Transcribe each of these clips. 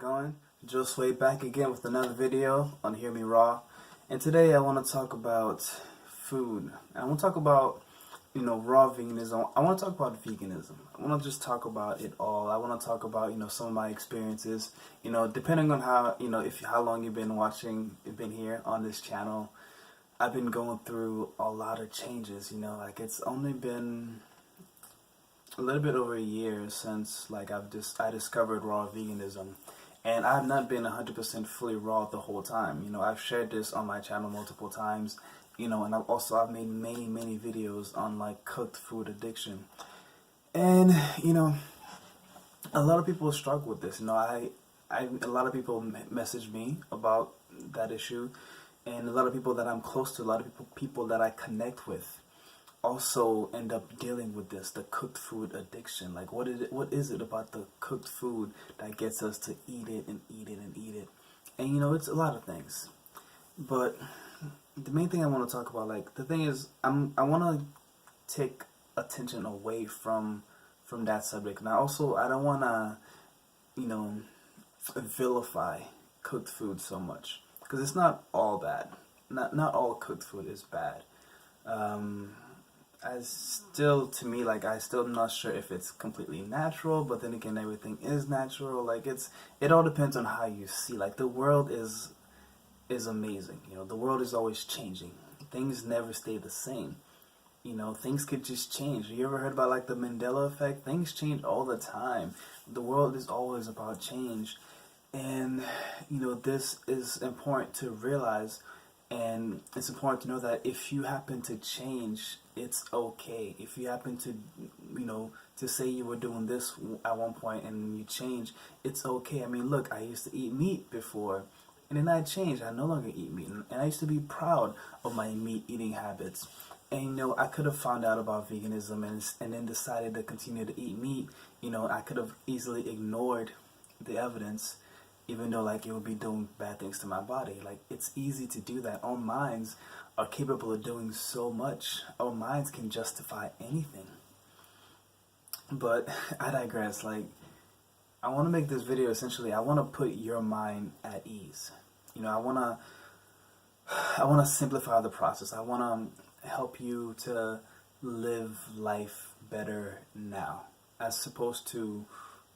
going? Josue back again with another video on Hear Me Raw. And today I want to talk about food. I want to talk about, raw veganism. I want to talk about veganism. I want to just talk about it all. I want to talk about, some of my experiences. Depending on how, how long you've been here on this channel, I've been going through a lot of changes, it's only been a little bit over a year since I discovered raw veganism, and I have not been 100% fully raw the whole time. I've shared this on my channel multiple times, and I've made many videos on cooked food addiction, and a lot of people struggle with this. A lot of people message me about that issue, and a lot of people that I'm close to, a lot of people that I connect with also end up dealing with this, the cooked food addiction. What is it about the cooked food that gets us to eat it and eat it and eat it? And it's a lot of things. But the main thing I want to talk about, the thing is, I want to take attention away from that subject. And I don't want to, vilify cooked food so much, because it's not all bad. Not all cooked food is bad. I still am not sure if it's completely natural, but then again, everything is natural. It all depends on how you see. The world is amazing. The world is always changing. Things never stay the same. Things could just change. You ever heard about the Mandela effect? Things change all the time. The world is always about change. And, this is important to realize. And it's important to know that if you happen to change, it's okay. If you happen to, to say you were doing this at one point and you change, it's okay. I mean, look, I used to eat meat before, and then I changed. I no longer eat meat. And I used to be proud of my meat eating habits. And, I could have found out about veganism and then decided to continue to eat meat. I could have easily ignored the evidence, even though it would be doing bad things to my body. It's easy to do that. Our minds are capable of doing so much. Our minds can justify anything. But I digress. I want to make this video, essentially, I want to put your mind at ease. I want to simplify the process. I want to help you to live life better now, as opposed to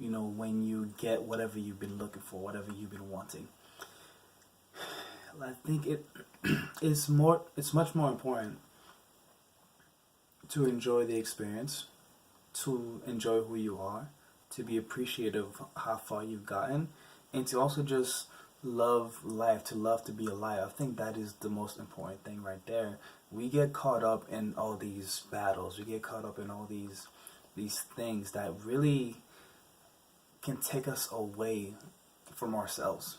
when you get whatever you've been looking for, whatever you've been wanting. I think it's much more important to enjoy the experience, to enjoy who you are, to be appreciative of how far you've gotten, and to also just love life, to love to be alive. I think that is the most important thing right there. We get caught up in all these battles. We get caught up in all these things that really can take us away from ourselves.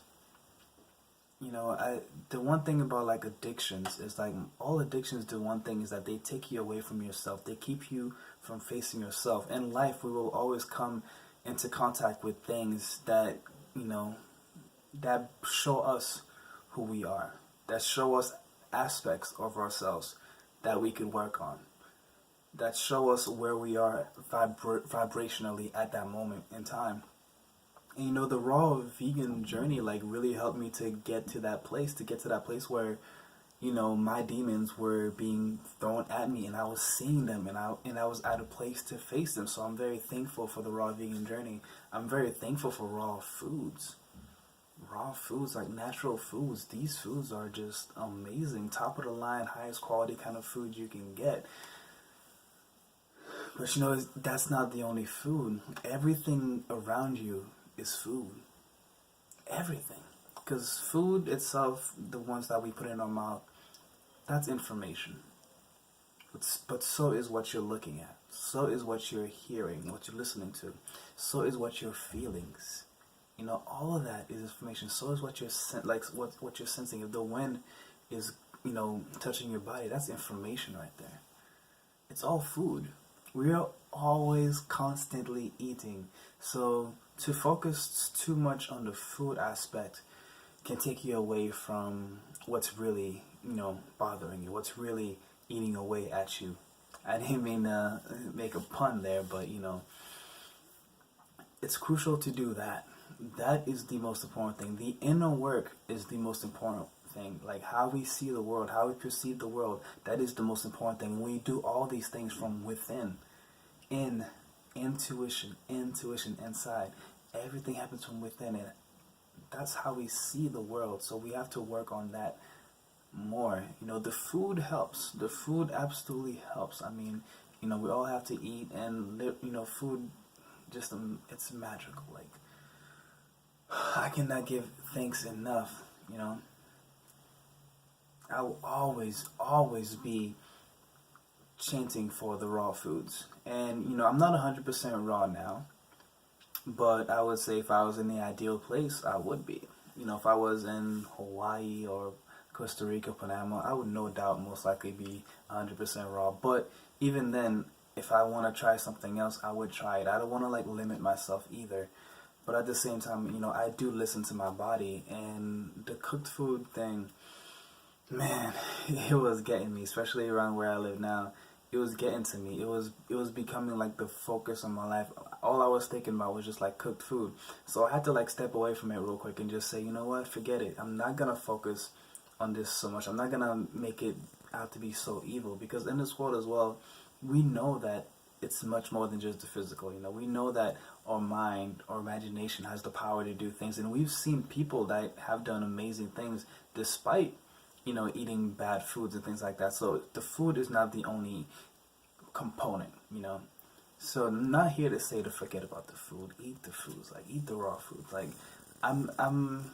The one thing about addictions is all addictions do one thing, is that they take you away from yourself. They keep you from facing yourself. In life, we will always come into contact with things that that show us who we are, that show us aspects of ourselves that we can work on, that show us where we are vibrationally at that moment in time. And the raw vegan journey really helped me to get to that place, where my demons were being thrown at me, and I was seeing them, and I was at a place to face them. So I'm very thankful for the raw vegan journey. I'm very thankful for raw foods, natural foods. These foods are just amazing, top of the line, highest quality kind of food you can get. But that's not the only food. Everything around you is food. Everything. Because food itself, the ones that we put in our mouth, that's information. But so is what you're looking at. So is what you're hearing, what you're listening to. So is what your feelings. All of that is information. So is what you're what you're sensing. If the wind is, touching your body, that's information right there. It's all food. We are always constantly eating. So to focus too much on the food aspect can take you away from what's really, bothering you, what's really eating away at you. I didn't mean to make a pun there, but it's crucial to do that. that is the most important thing. The inner work is the most important thing. Like how we see the world, how we perceive the world, that is the most important thing. We do all these things from within, in intuition inside. Everything happens from within, and that's how we see the world. So we have to work on that more. The food helps. The food absolutely helps. I mean, we all have to eat and live. Food just it's magical. Like I cannot give thanks enough. I will always be chanting for the raw foods. And I'm not 100% raw now, but I would say if I was in the ideal place, I would be. If I was in Hawaii or Costa Rica, Panama, I would no doubt most likely be 100% raw. But even then, if I want to try something else, I would try it. I don't want to limit myself either. But at the same time, I do listen to my body, and the cooked food thing, man, it was getting me, especially around where I live now. It was getting to me. It was becoming the focus of my life. All I was thinking about was just cooked food. So I had to step away from it real quick and just say, you know what, forget it. I'm not gonna focus on this so much. I'm not gonna make it out to be so evil, because in this world as well, we know that it's much more than just the physical. We know that our mind, our imagination has the power to do things, and we've seen people that have done amazing things despite eating bad foods and things like that. So the food is not the only component. So I'm not here to say to forget about the food. Eat the foods, eat the raw foods. I'm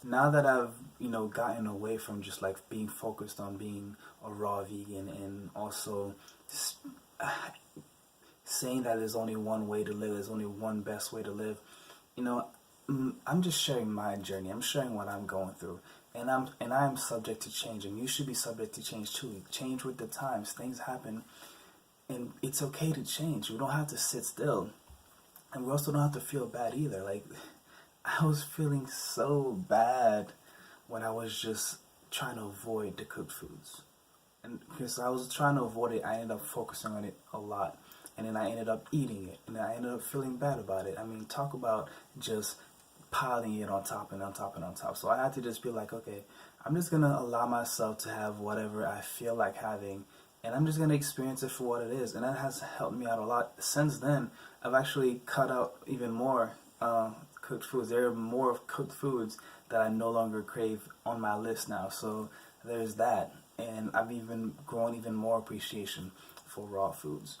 now that I've gotten away from just being focused on being a raw vegan, and also saying that there's only one way to live, there's only one best way to live. I'm just sharing my journey. I'm sharing what I'm going through. And I'm subject to change, and you should be subject to change too. Change with the times. Things happen, and it's okay to change. We don't have to sit still, and we also don't have to feel bad either. I was feeling so bad when I was just trying to avoid the cooked foods, and because I was trying to avoid it, I ended up focusing on it a lot, and then I ended up eating it, and then I ended up feeling bad about it. I mean, talk about just piling it on top and on top and on top. So I had to just be okay, I'm just going to allow myself to have whatever I feel like having, and I'm just going to experience it for what it is. And that has helped me out a lot. Since then, I've actually cut out even more cooked foods. There are more cooked foods that I no longer crave on my list now. So there's that. And I've even grown even more appreciation for raw foods.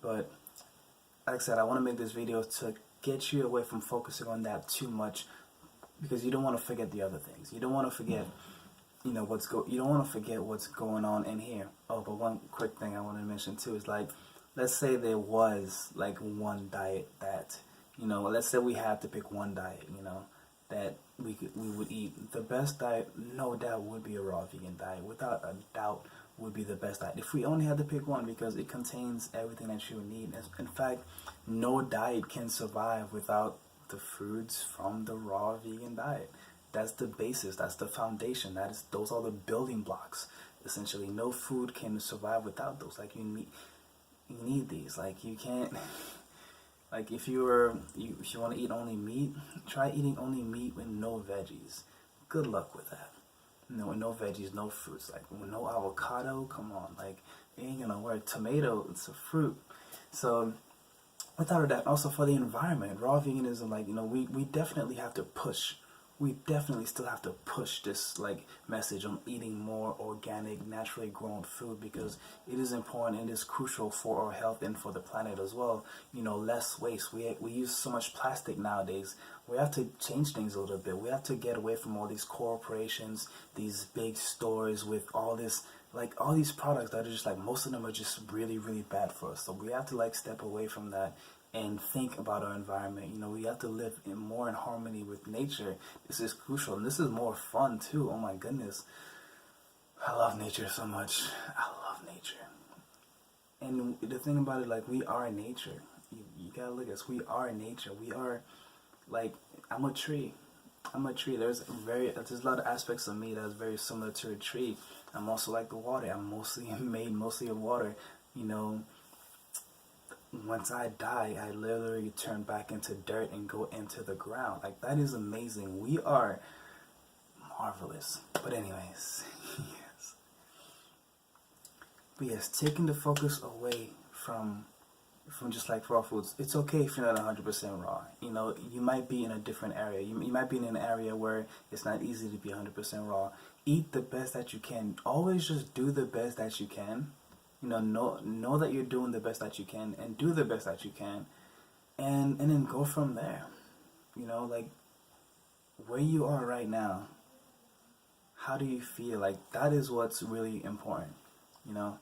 But like I said, I want to make this video to get you away from focusing on that too much, because you don't want to forget the other things. You don't want to forget, you don't want to forget what's going on in here. Oh, but one quick thing I want to mention too is let's say there was one diet that, let's say we had to pick one diet, that we would eat. The best diet, no doubt, would be a raw vegan diet. Without a doubt, would be the best diet. If we only had to pick one, because it contains everything that you would need. In fact, no diet can survive without the foods from the raw vegan diet. That's the basis. That's the foundation. Those are the building blocks. Essentially, no food can survive without those. You need these. You can't. If you want to eat only meat, try eating only meat with no veggies. Good luck with that. No veggies, no fruits, no avocado. Come on, it ain't gonna work. Tomato, it's a fruit. So without that, also for the environment, raw veganism, we definitely have to push. We definitely still have to push this message on eating more organic, naturally grown food, because it is important and it is crucial for our health and for the planet as well. Less waste. We use so much plastic nowadays. We have to change things a little bit. We have to get away from all these corporations, these big stores with all this all these products that are just most of them are just really, really bad for us. So we have to step away from that and think about our environment. We have to live more in harmony with nature. This is crucial, and this is more fun too. Oh my goodness, I love nature so much. I love nature. And the thing about it, we are nature. You gotta look at us. We are nature. We are I'm a tree. There's a lot of aspects of me that's very similar to a tree. I'm also like the water. I'm mostly of water. once I die, I literally turn back into dirt and go into the ground. Like, that is amazing. We are marvelous. But anyways, yes. But yes, taking the focus away from just like raw foods. It's okay if you're not 100% raw. You know, you might be in a different area. You might be in an area where it's not easy to be 100% raw. Eat the best that you can. Always just do the best that you can. You know that you're doing the best that you can, and do the best that you can, and then go from there. You know, like, where you are right now, how do you feel? Like, that is what's really important, you know?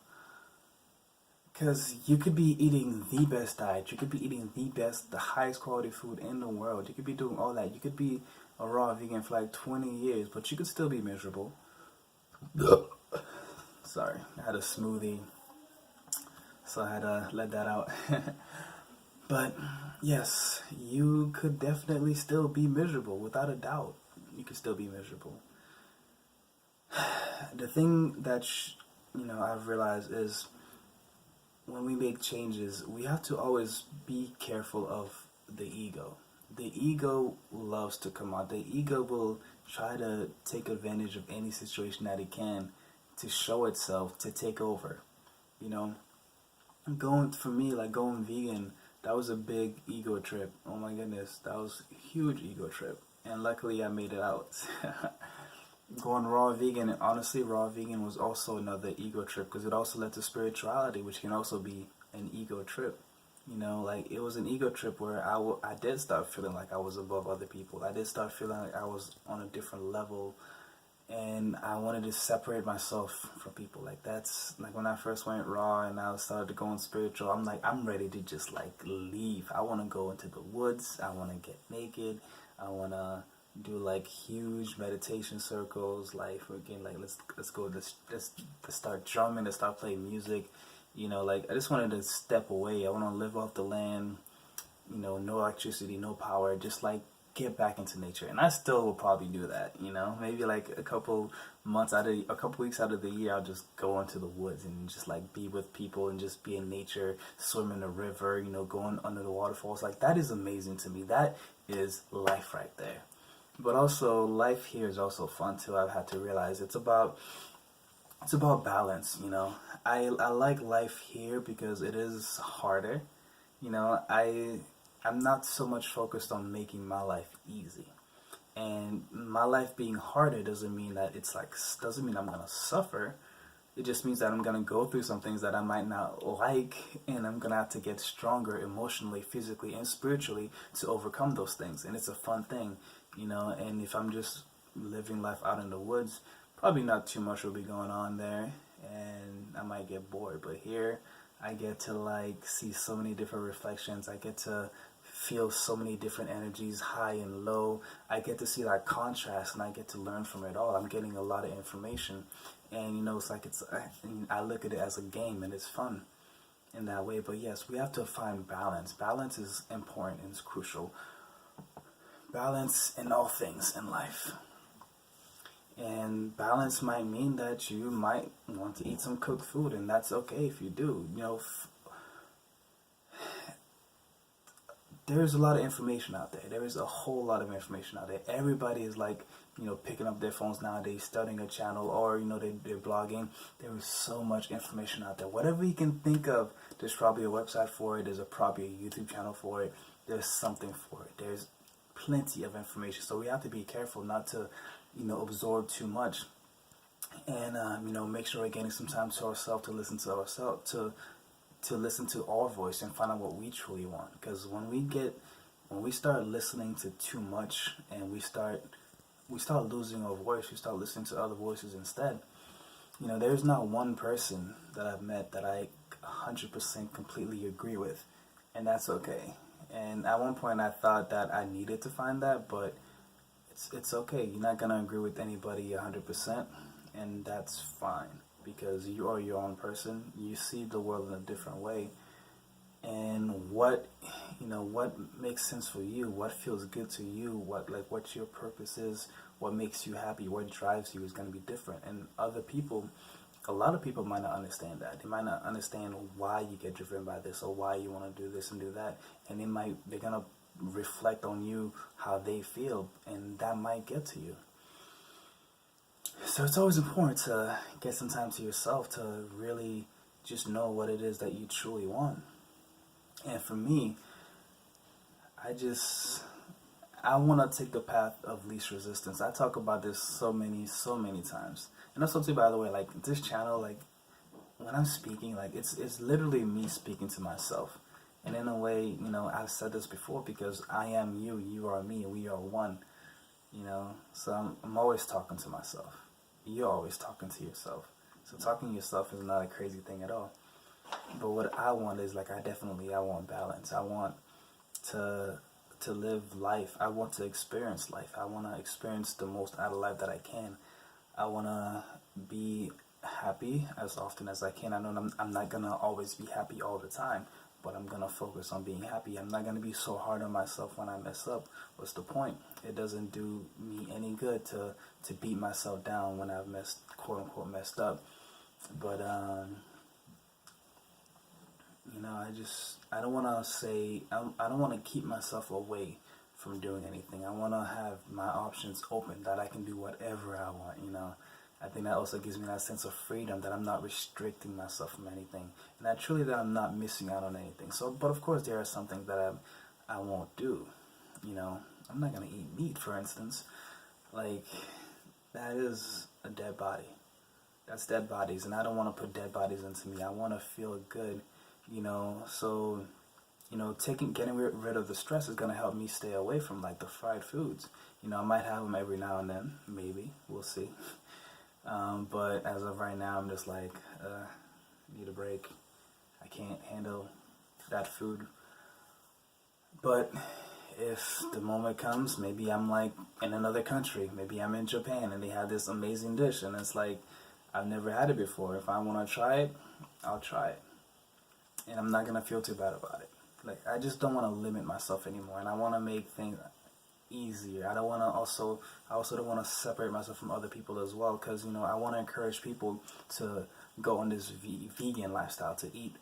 Because you could be eating the best diet, you could be eating the highest quality food in the world, you could be doing all that, you could be a raw vegan for like 20 years, but you could still be miserable. Sorry, I had a smoothie, so I had to let that out. But yes, you could definitely still be miserable, without a doubt. You could still be miserable. The thing that I've realized is, when we make changes, we have to always be careful of the ego. The ego loves to come out. The ego will try to take advantage of any situation that it can to show itself, to take over. You know, for me, like, going vegan, that was a big ego trip. Oh my goodness, that was a huge ego trip. And luckily I made it out. Going raw vegan, and honestly, raw vegan was also another ego trip, because it also led to spirituality, which can also be an ego trip. You know, like, it was an ego trip where I did start feeling like I was above other people. I did start feeling like I was on a different level, and I wanted to separate myself from people. Like, that's like when I first went raw and I started going spiritual. I'm like, I'm ready to just like leave. I want to go into the woods. I want to get naked. I want to do like huge meditation circles. Like, again, like, let's go. Let's start drumming. Let's start playing music. You know, like, I just wanted to step away. I want to live off the land. You know, no electricity, no power. Just like get back into nature. And I still will probably do that. You know, maybe like a couple weeks out of the year, I'll just go into the woods and just like be with people and just be in nature, swim in the river. You know, going under the waterfalls. Like, that is amazing to me. That is life right there. But also, life here is also fun too. I've had to realize it's about balance. You know, I like life here because it is harder. You know, I'm not so much focused on making my life easy, and my life being harder doesn't mean that doesn't mean I'm gonna suffer. It just means that I'm gonna go through some things that I might not like, and I'm gonna have to get stronger emotionally, physically, and spiritually to overcome those things. And it's a fun thing, you know. And if I'm just living life out in the woods, probably not too much will be going on there, and I might get bored. But here, I get to like see so many different reflections. I get to feel so many different energies, high and low. I get to see that contrast, and I get to learn from it all. I'm getting a lot of information, and you know, it's like I look at it as a game, and it's fun in that way. But yes, we have to find balance. Balance is important and it's crucial. Balance in all things in life. And balance might mean that you might want to eat some cooked food, and that's okay if you do. You know, there's a lot of information out there. There is a whole lot of information out there. Everybody is like, you know, picking up their phones nowadays, studying a channel, or, you know, they're blogging. There is so much information out there. Whatever you can think of, there's probably a website for it. There's probably a YouTube channel for it. There's something for it. There's plenty of information. So we have to be careful not to, you know, absorb too much. And, you know, make sure we're getting some time to ourselves, to listen to ourselves, to listen to our voice and find out what we truly want. Because when we start listening to too much, and we start losing our voice, we start listening to other voices instead. You know, there's not one person that I've met that I 100% completely agree with, and that's okay. And at one point I thought that I needed to find that, but it's okay. You're not gonna agree with anybody 100%, and that's fine, because you are your own person. You see the world in a different way, and what makes sense for you, what feels good to you, what your purpose is, what makes you happy, what drives you is going to be different. And other people a lot of people might not understand that. They might not understand why you get driven by this or why you want to do this and do that. And they're going to reflect on you how they feel, and that might get to you. So it's always important to get some time to yourself to really just know what it is that you truly want. And for me, I want to take the path of least resistance. I talk about this so many times. And also too, by the way, like this channel, like when I'm speaking, like it's literally me speaking to myself. And in a way, you know, I've said this before, because I am you, you are me, we are one. You know, so I'm always talking to myself. You're always talking to yourself. So talking to yourself is not a crazy thing at all. But what I want is, like, I want balance. I want to live life. I want to experience life. I want to experience the most out of life that I can. I want to be happy as often as I can. I know I'm not going to always be happy all the time, but I'm going to focus on being happy. I'm not going to be so hard on myself when I mess up. What's the point? It doesn't do me any good to beat myself down when I've quote unquote messed up. But you know, I don't want to say, I don't want to keep myself away from doing anything. I want to have my options open, that I can do whatever I want, you know. I think that also gives me that sense of freedom, that I'm not restricting myself from anything, and that I'm not missing out on anything. So, but of course there are some things that I won't do, you know. I'm not going to eat meat, for instance. Like, that is a dead body. That's dead bodies, and I don't want to put dead bodies into me. I want to feel good, you know. So, you know, getting rid of the stress is going to help me stay away from, like, the fried foods. You know, I might have them every now and then, maybe, we'll see. But as of right now, I'm just like, need a break. I can't handle that food. But if the moment comes, maybe I'm like in another country, maybe I'm in Japan and they have this amazing dish, and it's like, I've never had it before. If I want to try it, I'll try it. And I'm not going to feel too bad about it. Like, I just don't want to limit myself anymore, and I want to make things easier. I also don't want to separate myself from other people as well, because, you know, I want to encourage people to go on this vegan lifestyle, to eat,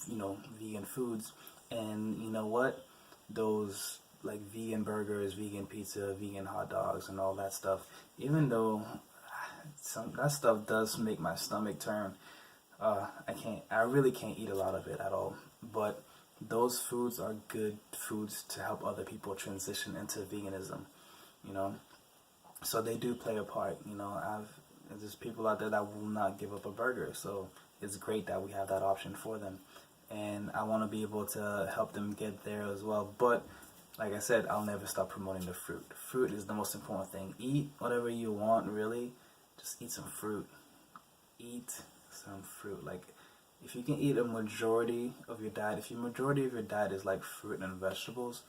you know, vegan foods. And you know what? Those, like, vegan burgers, vegan pizza, vegan hot dogs, and all that stuff, even though that stuff does make my stomach turn, I really can't eat a lot of it at all. But those foods are good foods to help other people transition into veganism, you know. So they do play a part, you know. There's people out there that will not give up a burger, so it's great that we have that option for them. And I want to be able to help them get there as well. But like I said, I'll never stop promoting the fruit. Fruit is the most important thing. Eat whatever you want, really. Just eat some fruit. Eat some fruit. Like, if you can eat a majority of your diet, if your majority of your diet is like fruit and vegetables,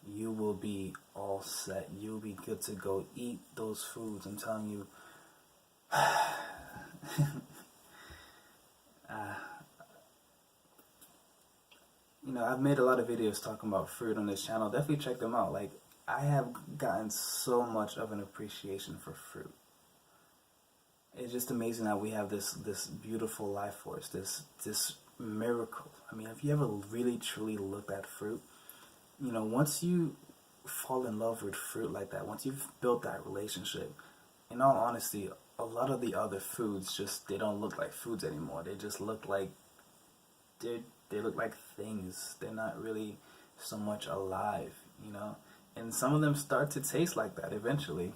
you will be all set. You'll be good to go. Eat those foods. I'm telling you. You know, I've made a lot of videos talking about fruit on this channel. Definitely check them out. Like, I have gotten so much of an appreciation for fruit. It's just amazing that we have this beautiful life force, this miracle. I mean, have you ever really truly looked at fruit? You know, once you fall in love with fruit like that, once you've built that relationship, in all honesty, a lot of the other foods they don't look like foods anymore. They just look like they look like things. They're not really so much alive, you know. And some of them start to taste like that eventually.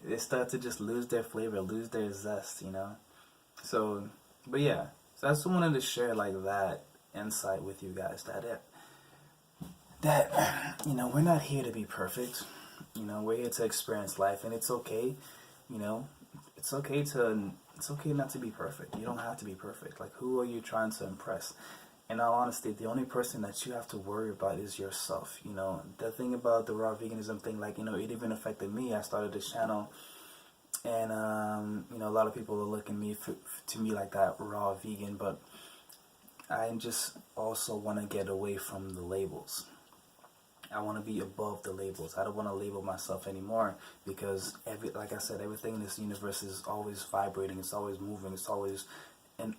They start to just lose their flavor, lose their zest, you know. So, but yeah, so I just wanted to share like that insight with you guys, that you know, we're not here to be perfect. You know, we're here to experience life, and it's okay. You know, it's okay not to be perfect. You don't have to be perfect. Like, who are you trying to impress? In all honesty, the only person that you have to worry about is yourself. You know, the thing about the raw veganism thing, like, you know, it even affected me. I started this channel, and you know, a lot of people are looking to me like that raw vegan, but I just also want to get away from the labels. I want to be above the labels. I don't want to label myself anymore, because like I said, everything in this universe is always vibrating. It's always moving. It's always on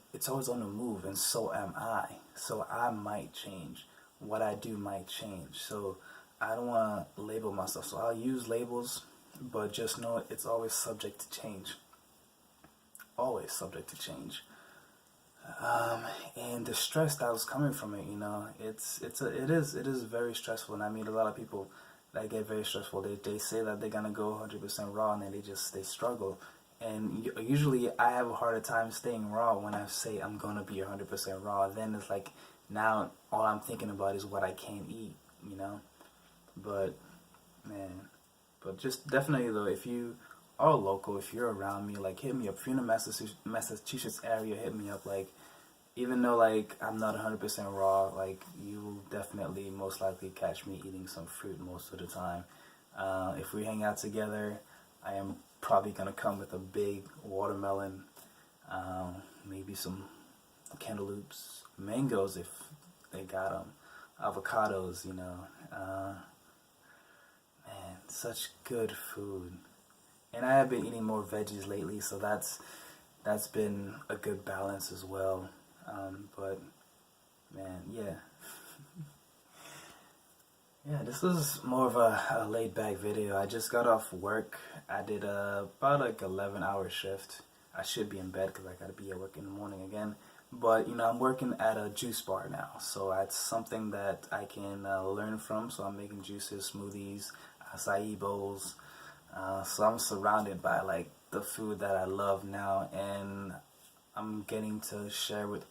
the move, and so am I. So I might change. What I do might change. So I don't want to label myself. So I'll use labels, but just know it's always subject to change. Always subject to change. And the stress that was coming from it, it is very stressful. And I meet a lot of people that get very stressful. They say that they're gonna go 100% raw, and then they struggle. And usually I have a harder time staying raw when I say I'm gonna be 100% raw. Then it's like, now all I'm thinking about is what I can't eat, you know. But man, but just definitely though, if you are local, if you're around me, like, hit me up. If you're in the Massachusetts area, hit me up. Like, even though like I'm not 100% raw, like, you will definitely most likely catch me eating some fruit most of the time. If we hang out together, I am probably gonna come with a big watermelon, maybe some cantaloupes, mangoes if they got them, avocados. Man, such good food. And I have been eating more veggies lately, so that's been a good balance as well. But man, yeah. Yeah, this was more of a laid back video. I just got off work. I did about like 11-hour shift. I should be in bed because I gotta be at work in the morning again. But I'm working at a juice bar now, so that's something that I can learn from. So I'm making juices, smoothies, acai bowls. So I'm surrounded by like the food that I love now, and I'm getting to share with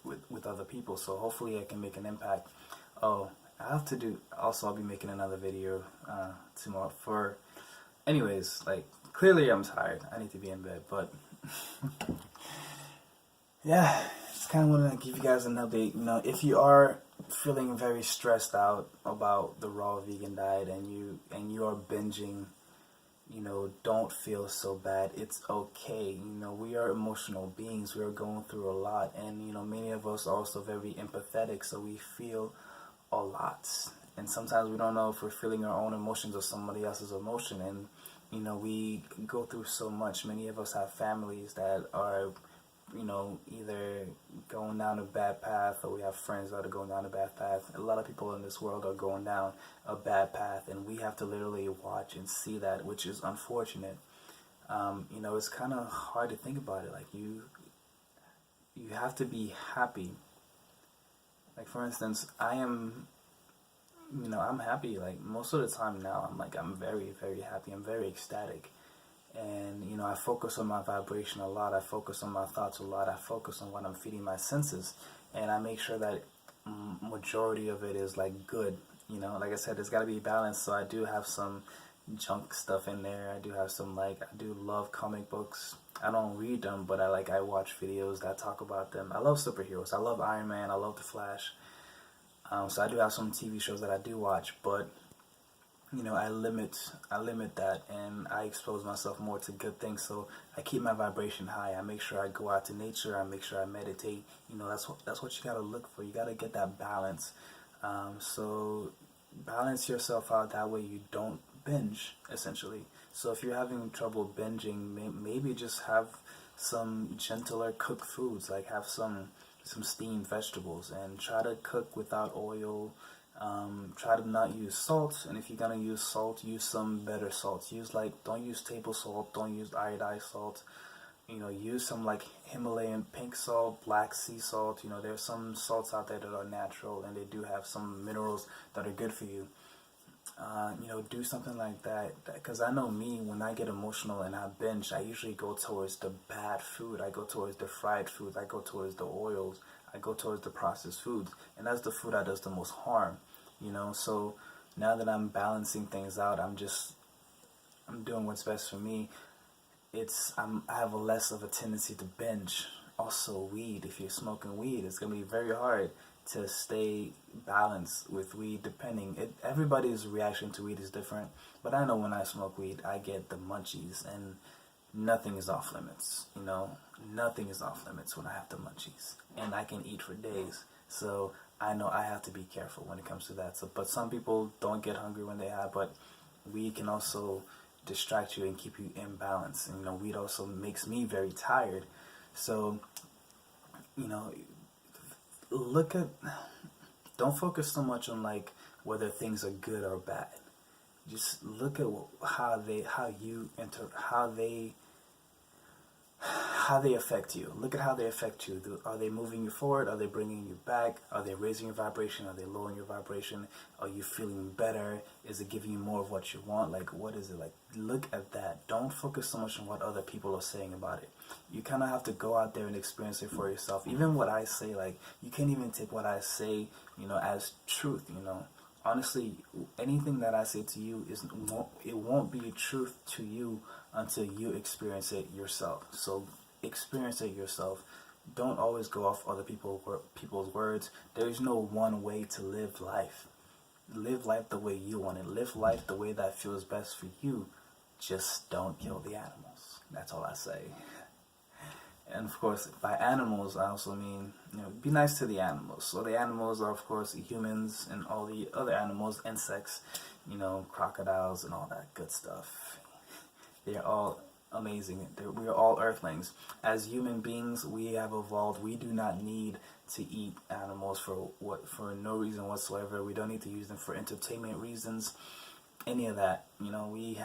other people. So hopefully I can make an impact. Oh, I have to do. Also, I'll be making another video tomorrow. Anyways, like, clearly I'm tired. I need to be in bed, but yeah, just kind of want to give you guys an update. If you are feeling very stressed out about the raw vegan diet, and you are binging, don't feel so bad. It's okay. We are emotional beings. We are going through a lot, and many of us are also very empathetic, so we feel a lot. And sometimes we don't know if we're feeling our own emotions or somebody else's emotion. And we go through so much. Many of us have families that are either going down a bad path, or we have friends that are going down a bad path. A lot of people in this world are going down a bad path, and we have to literally watch and see that, which is unfortunate. It's kind of hard to think about it. Like, you have to be happy. Like, for instance, I'm happy. Like, most of the time now, I'm very, very happy. I'm very ecstatic. And, I focus on my vibration a lot. I focus on my thoughts a lot. I focus on what I'm feeding my senses. And I make sure that majority of it is, like, good. Like I said, there's got to be balance. So I do have some junk stuff in there. I do have some, I do love comic books. I don't read them, but I watch videos that talk about them. I love superheroes. I love Iron Man. I love The Flash. So I do have some TV shows that I do watch, but I limit that, and I expose myself more to good things. So I keep my vibration high. I make sure I go out to nature. I make sure I meditate. That's what you gotta look for. You gotta get that balance. So balance yourself out. That way you don't binge, essentially. So if you're having trouble binging, maybe just have some gentler cooked foods. Like, have some steamed vegetables, and try to cook without oil. Try to not use salt, and if you're gonna use salt, use some better salts. Don't use table salt, don't use iodized salt. Use some Himalayan pink salt, black sea salt. There's some salts out there that are natural, and they do have some minerals that are good for you. Do something like that. Because I know me, when I get emotional and I binge, I usually go towards the bad food. I go towards the fried foods. I go towards the oils. I go towards the processed foods. And that's the food that does the most harm. So now that I'm balancing things out, I'm doing what's best for me. I have less of a tendency to binge. Also, weed. If you're smoking weed, it's gonna be very hard to stay balanced with weed. Everybody's reaction to weed is different. But I know when I smoke weed, I get the munchies, and nothing is off limits. Nothing is off limits when I have the munchies, and I can eat for days. So I know I have to be careful when it comes to that. So, but some people don't get hungry when they have, but weed can also distract you and keep you in balance. And, weed also makes me very tired. So, you know, look at, don't focus so much on like whether things are good or bad. Just look at how they affect you. Look at how they affect you. Are they moving you forward? Are they bringing you back? Are they raising your vibration? Are they lowering your vibration? Are you feeling better? Is it giving you more of what you want? Like, what is it like? Look at that. Don't focus so much on what other people are saying about it. You kind of have to go out there and experience it for yourself. Even what I say, like, you can't even take what I say, as truth, Honestly, anything that I say to you it won't be truth to you until you experience it yourself. So experience it yourself. Don't always go off other people's words. There is no one way to live life. Live life the way you want it. Live life the way that feels best for you. Just don't kill the animals. That's all I say. And of course, by animals, I also mean, be nice to the animals. So the animals are, of course, humans and all the other animals, insects, crocodiles and all that good stuff. They're all amazing. We are all earthlings. As human beings, we have evolved. We do not need to eat animals for no reason whatsoever. We don't need to use them for entertainment reasons, any of that. We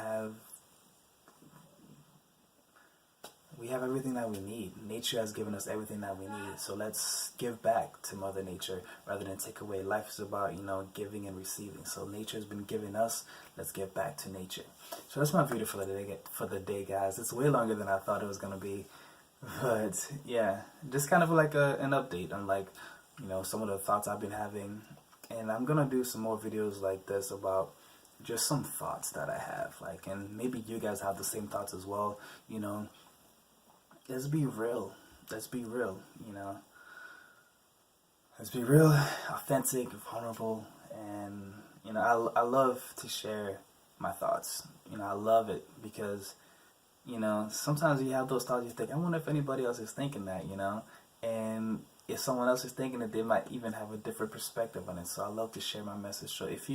have everything that we need. Nature has given us everything that we need. So let's give back to Mother Nature rather than take away. Life is about, giving and receiving. So nature has been giving us. Let's give back to nature. So that's my video for the day, guys. It's way longer than I thought it was going to be. But yeah, just kind of like an update on like, some of the thoughts I've been having. And I'm going to do some more videos like this about just some thoughts that I have. Like, and maybe you guys have the same thoughts as well, Let's be real. Let's be real, Let's be real, authentic, vulnerable, and, I love to share my thoughts. I love it because, sometimes you have those thoughts, you think, I wonder if anybody else is thinking that, and if someone else is thinking it, they might even have a different perspective on it. So I love to share my message. So if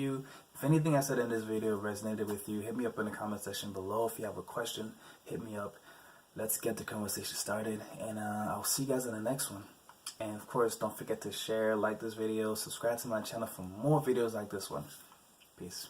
anything I said in this video resonated with you, hit me up in the comment section below. If you have a question, hit me up. Let's get the conversation started, and I'll see you guys in the next one. And of course, don't forget to share, like this video, subscribe to my channel for more videos like this one. Peace.